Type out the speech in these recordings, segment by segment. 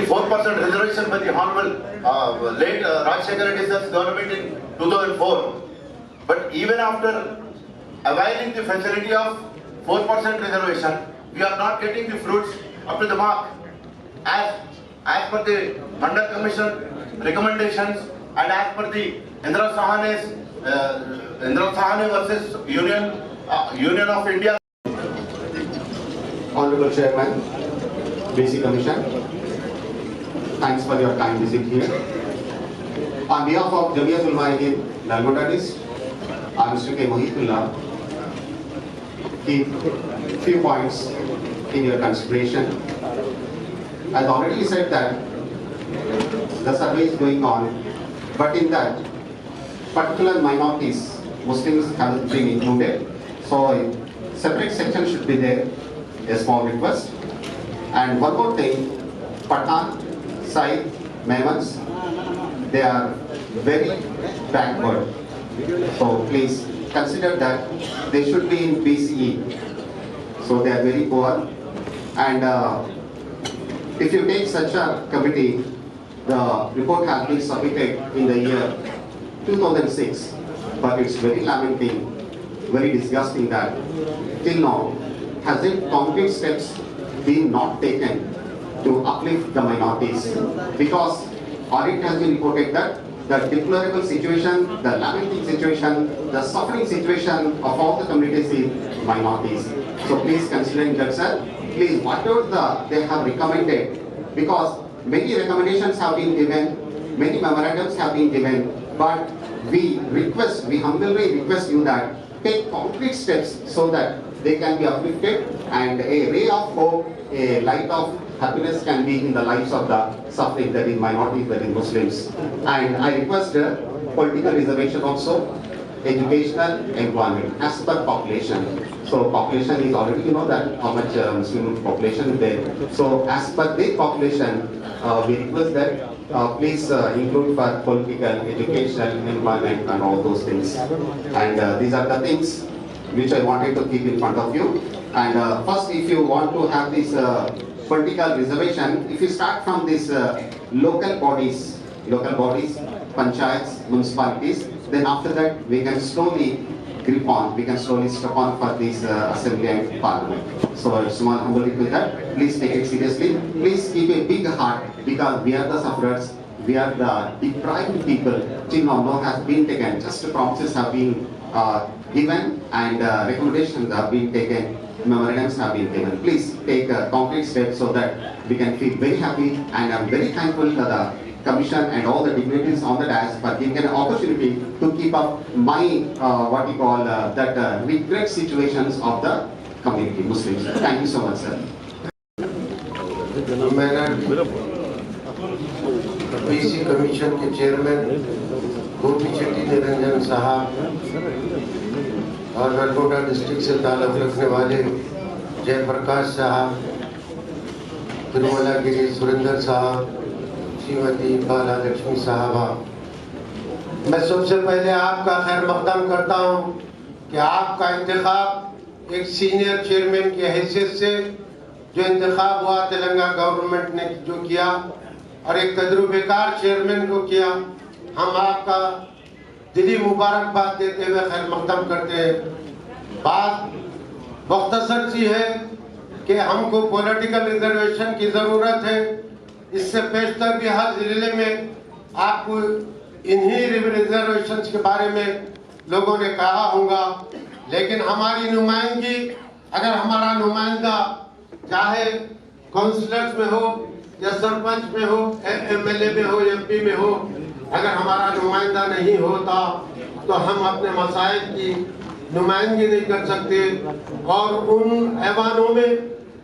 4% reservation by the Honorable late Rajshekar Reddy sir's government in 2004. But even after availing the facility of 4% reservation, we are not getting the fruits up to the mark. As per the Mandal Commission recommendations and as per the Indra Sahane versus Union of India. Honorable Chairman, BC Commission, thanks for your kind visit here. On behalf of Jamiat Ulama-e-Hind Nalgonda District, I Mr. K. Mohitullah, keep few points in your consideration. I've already said that the survey is going on, but in that particular minorities, Muslims have been included. So a separate section should be there, a small request. And one more thing, Pathan, Sai, Memons, they are very backward. So please consider that they should be in BCE. So they are very poor. And if you take such a committee, the report has been submitted in the year 2006, but it's very lamenting, very disgusting that till now, hasn't concrete steps been not taken to uplift the minorities? Because audit has been reported that the deplorable situation, the lamenting situation, the suffering situation of all the communities is minorities. So please consider that, sir. Please, whatever they have recommended, because many recommendations have been given, many memorandums have been given, but we humbly request you that take concrete steps so that they can be uplifted and a ray of hope, a light of happiness can be in the lives of the suffering, that is minorities, that is Muslims. And I request political reservation also, educational, employment, as per population. So population is already, you know that how much Muslim population is there. So as per the population, we request that please include for political, educational, employment and all those things. And these are the things which I wanted to keep in front of you. And first, if you want to have this political reservation, if you start from these local bodies, panchayats, municipalities, then after that we can slowly grip on, we can slowly step on for this assembly and parliament. So small humble request that please take it seriously. Please keep a big heart, because we are the sufferers, we are the deprived people. Till now, no has been taken, just promises have been given and recommendations have been taken, memorandums have been given. Please take concrete steps so that we can feel very happy, and I'm very thankful to the Commission and all the dignitaries on the dais for giving an opportunity to keep up my regret situations of the community, Muslims. Thank you so much, sir. BC Commission के chairman गोपी चेट्टी निरंजन साहब और Nalgonda district से ताल्लुक़ रखने वाले जयप्रकाश साहब, तिरुमला गिरी सुरेंद्र साहब, श्रीमती बाला लक्ष्मी साहबा, मैं सबसे पहले आपका खैर मकदम करता हूं कि आपका इंतखाब एक सीनियर चेयरमैन की हैसियत से जो इंतखाब हुआ तेलंगाना गवर्नमेंट ने जो किया और एक तजुर्बेकार चेयरमैन को किया, हम आपका दिली मुबारकबाद देते हुए खैर मकदम करते हैं। बात मुख्तसर सी है कि हमको पॉलिटिकल रिजर्वेशन की ज़रूरत है। इससे पेशतर भी हर जिले में आपको इन्हीं रिजर्वेशंस के बारे में लोगों ने कहा होगा, लेकिन हमारी नुमाइंदगी, अगर हमारा नुमाइंदा चाहे काउंसिलर्स में हो या सरपंच में हो, एमएलए में हो, एमपी में हो, अगर हमारा नुमाइंदा नहीं होता तो हम अपने मसाइल की नुमाइंदगी नहीं कर सकते, और उन ऐवानों में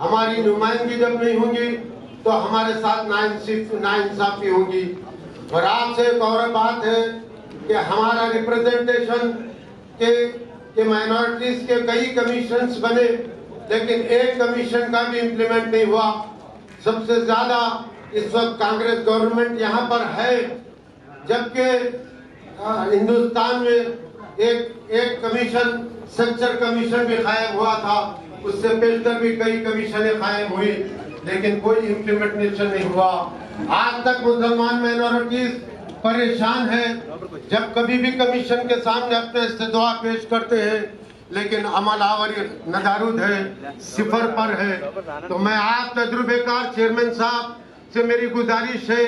हमारी नुमाइंदगी जब नहीं होगी तो हमारे साथ नाइंसाफी होगी। और आपसे एक और बात है कि हमारा रिप्रेजेंटेशन के माइनॉरिटीज के कई कमीशंस बने, लेकिन एक कमीशन का भी इम्प्लीमेंट नहीं हुआ। सबसे ज्यादा इस वक्त कांग्रेस गवर्नमेंट यहाँ पर है, जबकि हिंदुस्तान में एक कमीशन, सेंसर कमीशन भी कायम हुआ था, उससे पेशतर भी कई कमीशनें कायम हुई, लेकिन कोई इम्प्लीमेंटेशन नहीं हुआ। आज तक मुसलमान माइनॉरिटीज परेशान है। जब कभी भी कमीशन के सामने अपने इस्तीफा पेश करते हैं, लेकिन अमल आवरी नदारुद है, सिफर पर है। तो मैं आप तजुर्बेकार चेयरमैन साहब से मेरी गुजारिश है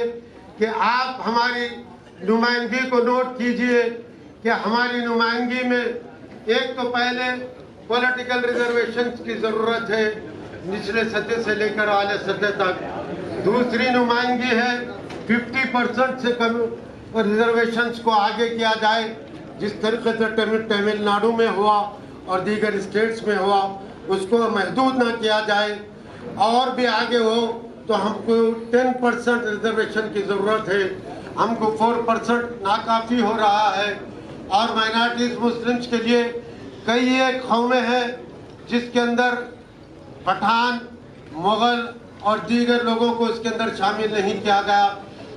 कि आप हमारी नुमाइंदगी को नोट कीजिए कि हमारी नुमाइंदगी में एक तो पहले पॉलिटिकल रिजर्वेशन की जरूरत है, निचले सतह से लेकर आले सतह तक। दूसरी नुमाइंदगी है 50% से कम रिजर्वेशंस को आगे किया जाए, जिस तरीके से तमिलनाडु में हुआ और दीगर स्टेट्स में हुआ, उसको महदूद ना किया जाए। और भी आगे हो तो हमको 10% रिजर्वेशन की ज़रूरत है, हमको 4% नाकाफ़ी हो रहा है। और माइनॉरिटीज़ मुस्लिम्स के लिए कई एक कौमें हैं जिसके अंदर पठान, मुग़ल और दीगर लोगों को इसके अंदर शामिल नहीं किया गया,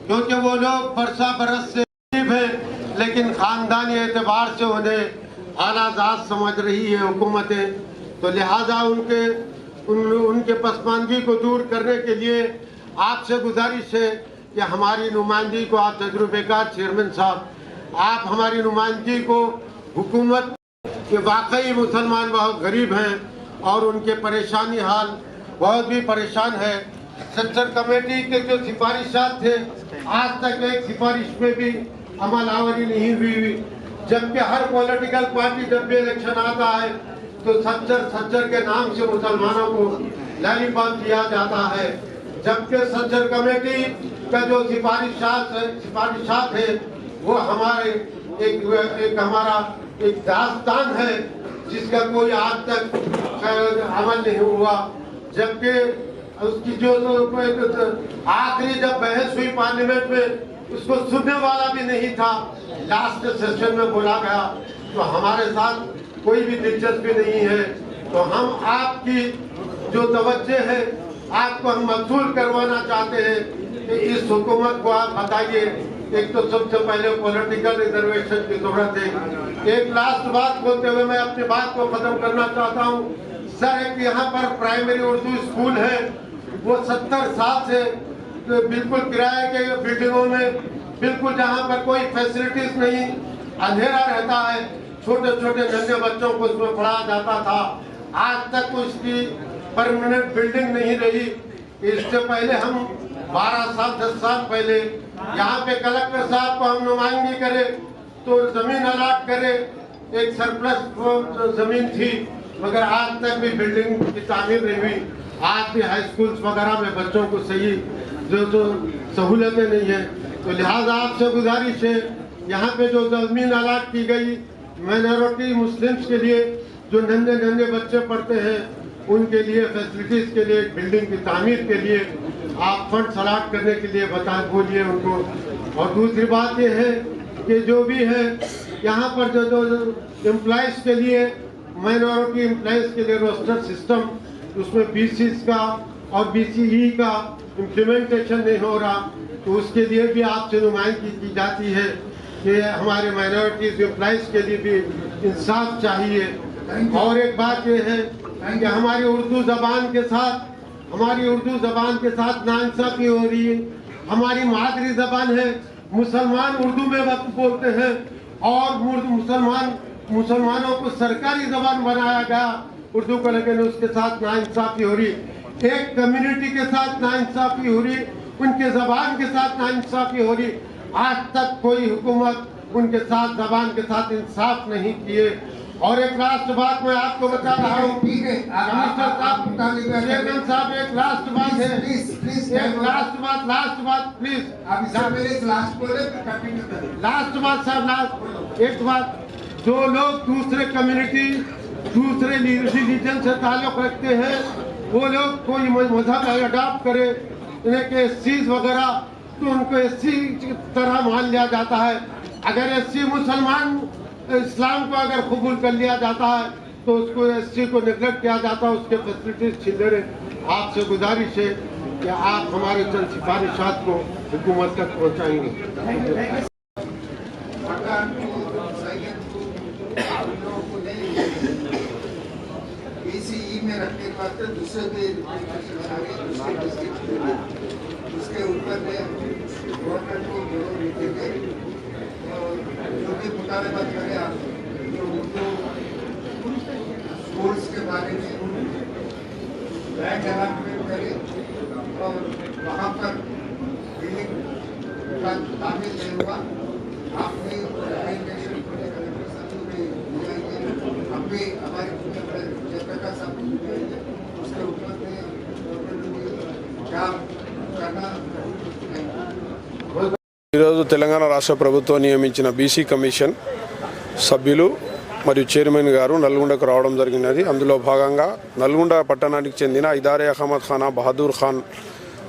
क्योंकि वो लोग बरसा बरस से गरीब हैं, लेकिन ख़ानदानी एतबार से उन्हें आलाजात समझ रही है हुकूमतें। तो लिहाजा उनके पसमानगी को दूर करने के लिए आपसे गुजारिश है कि हमारी नुमाइंदगी को आप तजुर्बेकार चेयरमैन साहब, आप हमारी नुमाइंदगी को हुकूमत के वाकई मुसलमान बहुत गरीब हैं और उनके परेशानी हाल बहुत भी परेशान है। सेंट्रल कमेटी के जो सिफारिशात थे, आज तक एक सिफारिश में भी अमल आवरी नहीं हुई। जबकि हर पॉलिटिकल पार्टी जब भी इलेक्शन आता है तो सज्जर के नाम से मुसलमानों को लॉलीपॉप दिया जाता है, जबकि सेंट्रल कमेटी का जो सिफारिशात है वो हमारे हमारा एक दास्तान है जिसका कोई आज तक अमल नहीं हुआ। जबकि उसकी जो आखिरी जब बहस हुई पार्लियामेंट में, उसको सुनने वाला भी नहीं था, लास्ट सेशन में बोला गया। तो हमारे साथ कोई भी दिलचस्पी नहीं है। तो हम आपकी जो तवज्जो है, आपको हम मकसूल करवाना चाहते हैं कि इस हुकूमत को आप बताइए, एक तो सबसे पहले पॉलिटिकल रिजर्वेशन की जरूरत है। एक लास्ट बात बोलते हुए मैं अपनी बात को खत्म करना चाहता हूँ। सर, एक यहाँ पर प्राइमरी उर्दू स्कूल है, वो 70 साल से बिल्कुल किराए के बिल्डिंगों में, बिल्कुल जहाँ पर कोई फैसिलिटीज नहीं, अंधेरा रहता है, छोटे छोटे नन्हे बच्चों को उसमें पढ़ाया जाता था। आज तक उसकी परमानेंट बिल्डिंग नहीं रही। इससे पहले हम 12 साल 10 साल पहले यहाँ पे कलेक्टर साहब को हम नुमाइंदगी करे तो जमीन अलाट करे, एक सरप्लस जमीन थी, मगर आज तक भी बिल्डिंग की तामीर नहीं हुई। आज भी हाई स्कूल्स वगैरह में बच्चों को सही जो सहूलतें नहीं है। तो लिहाजा आपसे गुजारिश है, यहाँ पे जो जमीन अलाट की गई माइनॉरिटी मुस्लिम्स के लिए, जो नन्हे नन्हे बच्चे पढ़ते हैं, उनके लिए फैसिलिटीज के लिए, बिल्डिंग की तामीर के लिए आप फंड अलाट करने के लिए बोलिए उनको। और दूसरी बात ये है कि जो भी है यहाँ पर जो एम्प्लॉइज के लिए, माइनॉरिटी एम्प्लॉइज के लिए रोस्टर सिस्टम, उसमें बीसीज का और बीसीई का इम्प्लीमेंटेशन नहीं हो रहा, तो उसके लिए भी आपसे नुमाइंदगी की जाती है कि हमारे माइनॉरिटीज एम्प्लॉइज के लिए भी इंसाफ चाहिए। और एक बात ये है कि हमारी उर्दू जबान के साथ नाइंसाफी हो रही है। हमारी मादरी जबान है, मुसलमान उर्दू में बोलते हैं और मुसलमानों को सरकारी जबान बनाया गया उर्दू को, लेकिन उसके साथ नाइंसाफी हो रही। एक कम्युनिटी के साथ नाइंसाफी हो रही, उनके जबान के साथ नाइंसाफी हो रही। आज तक कोई हुकूमत उनके साथ जबान के साथ इंसाफ नहीं किए। और एक लास्ट बात मैं आपको बता रहा हूँ, ठीक है, कमिश्नर साहब एक लास्ट बात है, एक लास्ट बात प्लीज, लास्ट बात साहब, एक बात, जो लोग दूसरे कम्युनिटी, दूसरे रिलीजन से ताल्लुक रखते हैं, वो लोग कोई मजहब अडॉप्ट करे, इन्हें के एससी वगैरह, तो उनको एससी की तरह मान लिया जाता है। अगर एससी मुसलमान इस्लाम को अगर कबूल कर लिया जाता है तो उसको एससी को निगलेक्ट किया जाता है, उसके फैसिलिटीज छीन रहे। आपसे गुजारिश है कि आप हमारे चंद सिफारिशात को हुकूमत तक पहुँचाएंगे। में रखने के बाद दूसरे मुतालबा करें आप जो उर्दू स्कूल्स के बारे में लैंड अलॉटमेंट करें और वहाँ पर बिल्डिंग का तामील नहीं हुआ आपने एजुकेशन को लेकर हम भी हमारे जयप्रकाश साहब उसके ऊपर में क्या करना ఈరోజు తెలంగాణ రాష్ట్ర ప్రభుత్వం నియమించిన బీసీ కమిషన్ సభ్యులు మరియు చైర్మన్ గారు నల్గొండకు రావడం జరిగినది. అందులో భాగంగా నల్గొండ పట్టణానికి చెందిన ఇదారే అహ్మద్ ఖానా బహదూర్ ఖాన్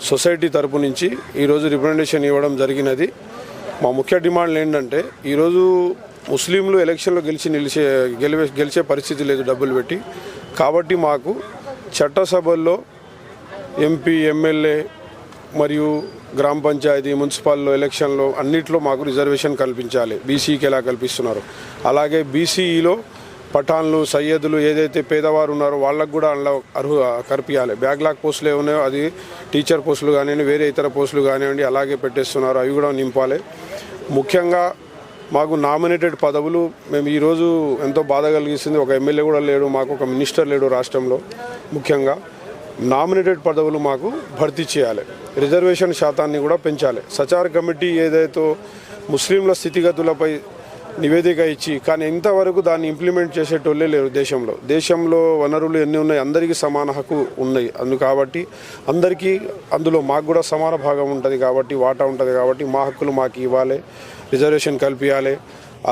సొసైటీ తరపు నుంచి ఈరోజు రిప్రజెంటేషన్ ఇవ్వడం జరిగినది. మా ముఖ్య డిమాండ్లు ఏంటంటే ఈరోజు ముస్లింలు ఎలక్షన్లో గెలిచే పరిస్థితి లేదు డబ్బులు పెట్టి. కాబట్టి మాకు చట్టసభల్లో ఎంపీ ఎమ్మెల్యే మరియు గ్రామ పంచాయతీ మున్సిపల్లో ఎలక్షన్లో అన్నిట్లో మాకు రిజర్వేషన్ కల్పించాలి. బీసీకి ఎలా కల్పిస్తున్నారు అలాగే బీసీఈలో పఠాన్లు సయ్యదులు ఏదైతే పేదవారు ఉన్నారో వాళ్ళకు కూడా అందులో కల్పించాలి. బ్యాక్లాగ్ పోస్టులు ఏమున్నాయో అది టీచర్ పోస్టులు కానివ్వండి వేరే ఇతర పోస్టులు కానివ్వండి అలాగే పెట్టేస్తున్నారు, అవి కూడా నింపాలి. ముఖ్యంగా మాకు నామినేటెడ్ పదవులు మేము ఈరోజు ఎంతో బాధ కలిగిస్తుంది. ఒక ఎమ్మెల్యే కూడా లేడు, మాకు ఒక మినిస్టర్ లేడు రాష్ట్రంలో. ముఖ్యంగా నామినేటెడ్ పదవులు మాకు భర్తీ చేయాలి, రిజర్వేషన్ శాతాన్ని కూడా పెంచాలి. సచార్ కమిటీ ఏదైతే ముస్లింల స్థితిగతులపై నివేదిక ఇచ్చి కానీ ఇంతవరకు దాన్ని ఇంప్లిమెంట్ చేసేటోళ్ళే లేరు దేశంలో వనరులు ఎన్ని ఉన్నాయి, అందరికీ సమాన హక్కు ఉన్నాయి. కాబట్టి అందరికీ అందులో మాకు కూడా సమాన భాగం ఉంటుంది కాబట్టి వాటా ఉంటుంది కాబట్టి మా హక్కులు మాకు ఇవ్వాలి, రిజర్వేషన్ కల్పించాలి.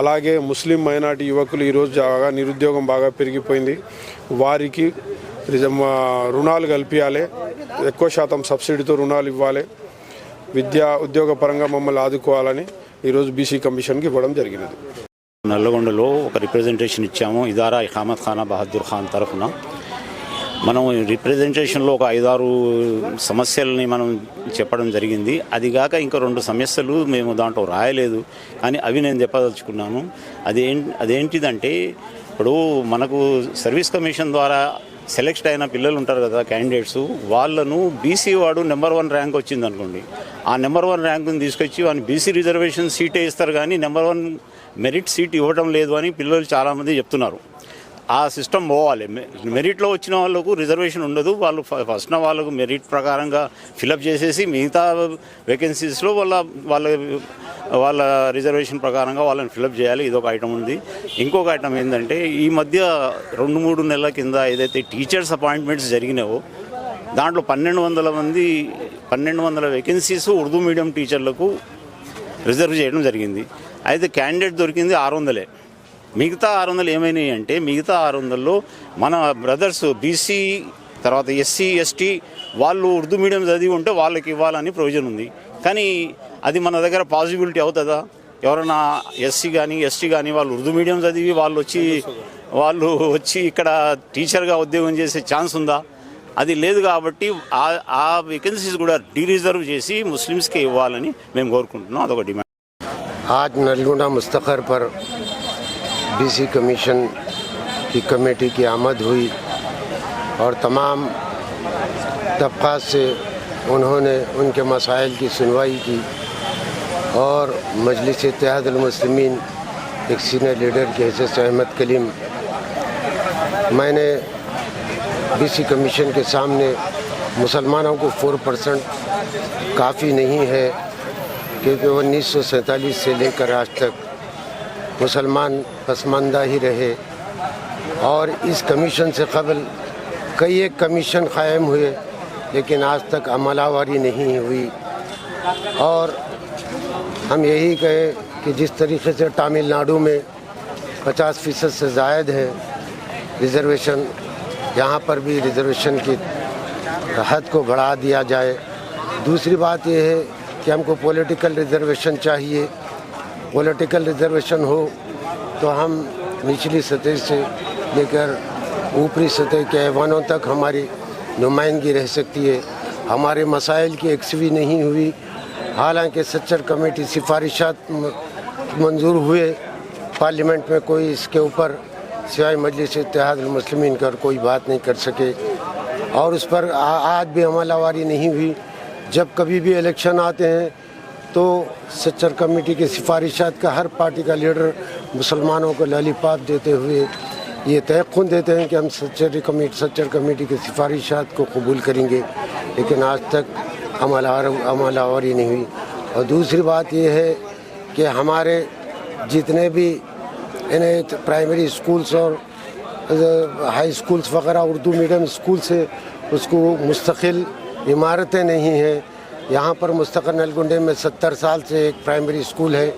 అలాగే ముస్లిం మైనార్టీ యువకులు ఈరోజు నిరుద్యోగం బాగా పెరిగిపోయింది, వారికి రుణాలు కల్పించాలి, ఎక్కువ శాతం సబ్సిడీతో రుణాలు ఇవ్వాలి, విద్యా ఉద్యోగ పరంగా మమ్మల్ని ఆదుకోవాలని ఈరోజు బీసీ కమిషన్కి ఇవ్వడం జరిగినది. నల్లగొండలో ఒక రిప్రజెంటేషన్ ఇచ్చాము ఇదారా అహ్మద్ ఖానా బహదూర్ ఖాన్ తరఫున. మనం రిప్రజెంటేషన్లో ఒక 5-6 సమస్యలని మనం చెప్పడం జరిగింది. అది కాక ఇంకా 2 సమస్యలు మేము దాంట్లో రాయలేదు కానీ అవి నేను చెప్పదలుచుకున్నాను. అదేంటిదంటే ఇప్పుడు మనకు సర్వీస్ కమిషన్ ద్వారా సెలెక్ట్ అయిన పిల్లలు ఉంటారు కదా క్యాండిడేట్స్, వాళ్ళను బీసీ వాడు నెంబర్ 1 ర్యాంక్ వచ్చింది అనుకోండి, ఆ నెంబర్ 1 ర్యాంకుని తీసుకొచ్చి వాడిని బీసీ రిజర్వేషన్ సీటే ఇస్తారు కానీ నెంబర్ 1 మెరిట్ సీట్ ఇవ్వడం లేదు అని పిల్లలు చాలామంది చెప్తున్నారు. ఆ సిస్టమ్ పోవాలి. మెరిట్లో వచ్చిన వాళ్ళకు రిజర్వేషన్ ఉండదు, వాళ్ళు ఫస్ట్ వాళ్ళకు మెరిట్ ప్రకారంగా ఫిలప్ చేసేసి మిగతా వేకెన్సీస్లో వాళ్ళ రిజర్వేషన్ ప్రకారంగా వాళ్ళని ఫిలప్ చేయాలి. ఇదొక ఐటమ్ ఉంది. ఇంకొక ఐటమ్ ఏంటంటే ఈ మధ్య 2-3 నెలల కింద ఏదైతే టీచర్స్ అపాయింట్మెంట్స్ జరిగినావో దాంట్లో 1200 వేకెన్సీస్ ఉర్దూ మీడియం టీచర్లకు రిజర్వ్ చేయడం జరిగింది. అయితే క్యాండిడేట్ దొరికింది 600. మిగతా 600 ఏమైనాయి అంటే మిగతా 600లో మన బ్రదర్స్ బీసీ తర్వాత ఎస్సీ ఎస్టీ వాళ్ళు ఉర్దూ మీడియం చదివి ఉంటే వాళ్ళకి ఇవ్వాలని ప్రొవిజన్ ఉంది. కానీ అది మన దగ్గర పాసిబిలిటీ అవుతుందా? ఎవరైనా ఎస్సీ కానీ ఎస్టీ కానీ వాళ్ళు ఉర్దూ మీడియం చదివి వాళ్ళు వచ్చి ఇక్కడ టీచర్గా ఉద్యోగం చేసే ఛాన్స్ ఉందా? అది లేదు. కాబట్టి ఆ వేకెన్సీస్ కూడా డీరిజర్వ్ చేసి ముస్లిమ్స్కి ఇవ్వాలని మేము కోరుకుంటున్నాం. అదొక డిమాండ్. आज नलगोंडा मुस्तखर पर बीसी कमीशन की कमेटी की आमद हुई और तमाम तबक़ात से उन्होंने उनके मसाइल की सुनवाई की और मजलिस इत्तेहादुल मुस्लिमीन एक सीनियर लीडर के हैसियत से अहमद कलीम मैंने बीसी कमीशन के सामने मुसलमानों को 4% काफ़ी नहीं है क्योंकि 1947 से लेकर आज तक मुसलमान पसमानदा ही रहे और इस कमीशन से कबल कई एक कमीशन कायम हुए लेकिन आज तक अमलावारी नहीं हुई। और हम यही कहें कि जिस तरीके से तमिलनाडु में 50% से ज़ायद है रिजर्वेशन, यहाँ पर भी रिजर्वेशन की हद को बढ़ा दिया जाए। दूसरी बात यह है कि हमको पॉलिटिकल रिजर्वेशन चाहिए। पॉलिटिकल रिजर्वेशन हो तो हम निचली सतह से लेकर ऊपरी सतह के ऐवानों तक हमारी नुमाइंदगी रह सकती है। हमारे मसाइल की एक्सवी नहीं हुई, हालांकि सच्चर कमेटी सिफारिशात मंजूर हुए पार्लियामेंट में, कोई इसके ऊपर सिवाय मजलिस इत्तेहादुल मुस्लिमीन कर कोई बात नहीं कर सके और उस पर आज भी अमलावारी नहीं हुई। जब कभी भी इलेक्शन आते हैं तो सच्चर कमेटी की सिफारिशात का हर पार्टी का लीडर मुसलमानों को लॉलीपॉप देते हुए ये तयक़ुन देते हैं कि हम सच्चर कमेटी की सिफारिशात को कबूल करेंगे, लेकिन आज तक अमलावरी नहीं हुई। और दूसरी बात ये है कि हमारे जितने भी इन्हें प्राइमरी स्कूल्स और हाई स्कूल्स वगैरह उर्दू मीडियम स्कूल से उसको मुस्तकिल इमारतें नहीं हैं। यहाँ पर मुस्तकिल नलगुंडे में 70 साल से एक प्राइमरी स्कूल है,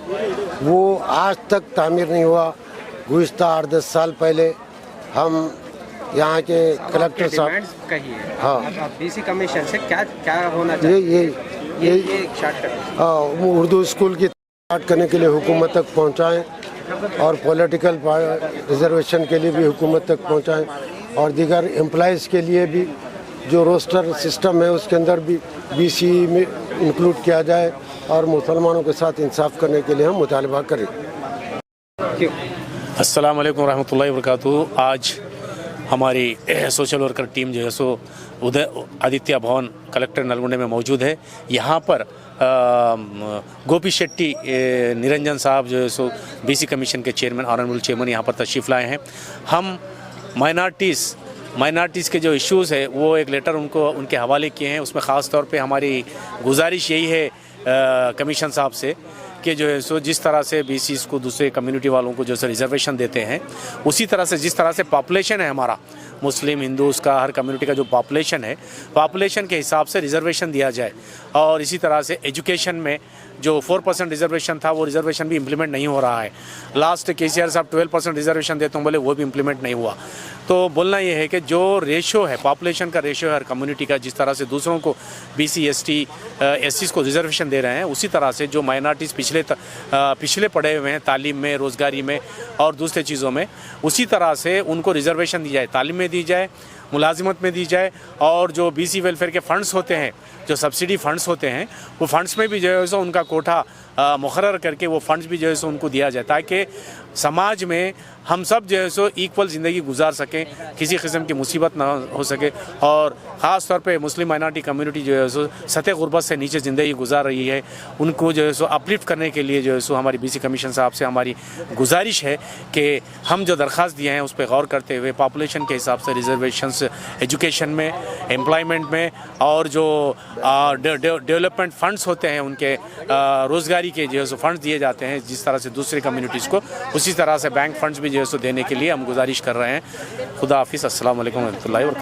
वो आज तक तामीर नहीं हुआ। गुज़िश्ता 8-10 साल पहले हम यहाँ के कलेक्टर साहब कहिए, हाँ, अब बीसी कमीशन से क्या क्या होना चाहिए? ये उर्दू स्कूल की स्टार्ट करने के लिए हुकूमत तक पहुँचाएँ और पॉलिटिकल रिजर्वेशन के लिए भी हुकूमत तक पहुँचाएँ और दीगर एम्प्लॉइज़ के लिए भी जो रोस्टर सिस्टम है उसके अंदर भी बीसी में इंक्लूड किया जाए और मुसलमानों के साथ इंसाफ करने के लिए हम मुतालबा करें। अस्सलाम वालेकुम रहमतुल्लाहि व बरकातुहू। आज हमारी सोशल वर्कर टीम जो है सो आदित्य भवन कलेक्टर नलगुंडे में मौजूद है। यहाँ पर गोपी शेट्टी निरंजन साहब जो है सो बीसी कमीशन के चेयरमैन ऑनरेबल चेयरमैन यहाँ पर तशरीफ़ लाए हैं। हम माइनॉरिटीज़ के जो इश्यूज़ है वो एक लेटर उनके हवाले किए हैं। उसमें ख़ास तौर पे हमारी गुजारिश यही है कमीशन साहब से कि जो है सो जिस तरह से बीसीज़ को दूसरे कम्युनिटी वालों को जो है रिजर्वेशन देते हैं, उसी तरह से जिस तरह से पॉपुलेशन है हमारा मुस्लिम हिंदूज़ का, हर कम्युनिटी का जो पॉपुलेशन है, पॉपुलेशन के हिसाब से रिजर्वेशन दिया जाए। और इसी तरह से एजुकेशन में जो 4% रिजर्वेशन था वो रिजर्वेशन भी इम्प्लीमेंट नहीं हो रहा है। लास्ट केसीआर साहब 12% रिजर्वेशन देते हैं, बोले वो भी इम्प्लीमेंट नहीं हुआ। तो बोलना ये है कि जो रेशो है, पॉपुलेशन का रेशो है हर कम्युनिटी का, जिस तरह से दूसरों को बीसी एसटी एससीज़ को रिजर्वेशन दे रहे हैं, उसी तरह से जो माइनॉरिटीज़ पिछले पड़े हुए हैं तालीम में, रोज़गारी में और दूसरे चीज़ों में, उसी तरह से उनको रिजर्वेशन दी जाए, तालीम में दी जाए, मुलाजिमत में दी जाए। और जो बीसी वेलफेयर के फ़ंड्स होते हैं, जो सब्सिडी फ़ंड्स होते हैं, वो फ़ंड्स में भी जो है सो उनका कोटा मुकर्रर करके वो फ़ंड्स भी जो है सो उनको दिया जाए, ताकि समाज में हम सब जो है सो इक्वल ज़िंदगी गुजार सकें, किसी किस्म की मुसीबत ना हो सके। और ख़ास तौर पे मुस्लिम माइनॉरिटी कम्युनिटी जो है सो सतह गुरबत से नीचे ज़िंदगी गुजार रही है, उनको जो है सो अपलिफ्ट करने के लिए जो है सो हमारी बीसी कमीशन साहब से हमारी गुजारिश है कि हम जो दरख्वास्त दिए हैं उस पर गौर करते हुए पॉपुलेशन के हिसाब से रिजर्वेशंस एजुकेशन में, एम्प्लॉयमेंट में और जो डेवलपमेंट फ़ंड्स होते हैं उनके रोज़गारी के जो है सो फंड्स दिए जाते हैं, जिस तरह से दूसरे कम्युनिटीज़ को, उसी तरह से बैंक फंड्स भी जो है सो देने के लिए हम गुजारिश कर रहे हैं। खुदा हाफिज़। अस्सलाम वालेकुम रहमतुल्लाहि व बरकातुहू।